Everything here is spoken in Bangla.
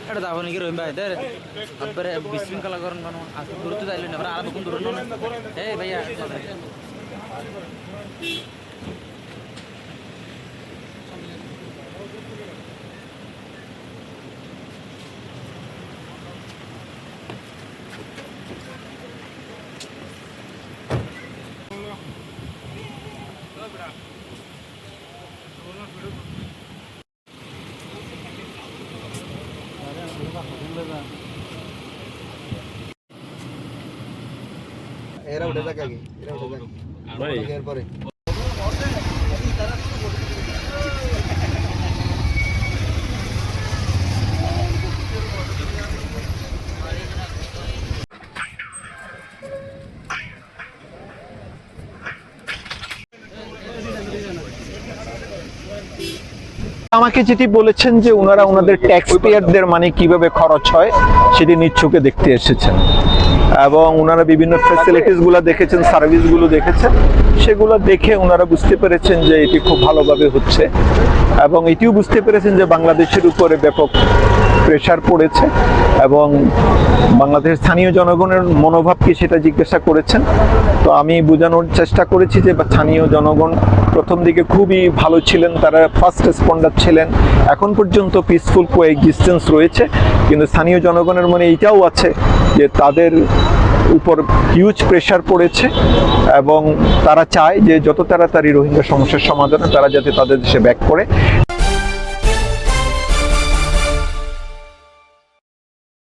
এটা যাবো নাকি রহিম ভাই দের একবারে বিশৃঙ্খলা করেন মানে আজকে দূরত্ব যাইলেন না আর কোন দূর নন এই ভাইয়া এরা উঠে যাক আগে এরা উঠে যাক ভাই এরপরে আমাকে যেটি বলেছেন যে ওনারা ওনাদের ট্যাক্স পেয়ারদের মানে কিভাবে খরচ হয় সেটি নিজ চোখে দেখতে এসেছেন এবং ওনারা বিভিন্ন ফ্যাসিলিটিসগুলো দেখেছেন, সার্ভিসগুলো দেখেছেন, সেগুলো দেখে ওনারা বুঝতে পেরেছেন যে এটি খুব ভালোভাবে হচ্ছে এবং এটিও বুঝতে পেরেছেন যে বাংলাদেশের উপরে ব্যাপক প্রেশার পড়েছে এবং বাংলাদেশের স্থানীয় জনগণের মনোভাব কি সেটা জিজ্ঞাসা করেছেন। তো আমি বোঝানোর চেষ্টা করেছি যে স্থানীয় জনগণ প্রথম দিকে খুবই ভালো ছিলেন, তারা ফার্স্ট রেসপন্ডার ছিলেন, এখন পর্যন্ত পিসফুল কোএক্সিস্টেন্স রয়েছে, কিন্তু স্থানীয় জনগণের মনে এইটাও আছে যে তাদের উপর হিউজ প্রেশার পড়েছে এবং তারা চায় যে যত তাড়াতাড়ি রোহিঙ্গা সমস্যার সমাধানে তারা যাতে তাদের দেশে ব্যাক করে।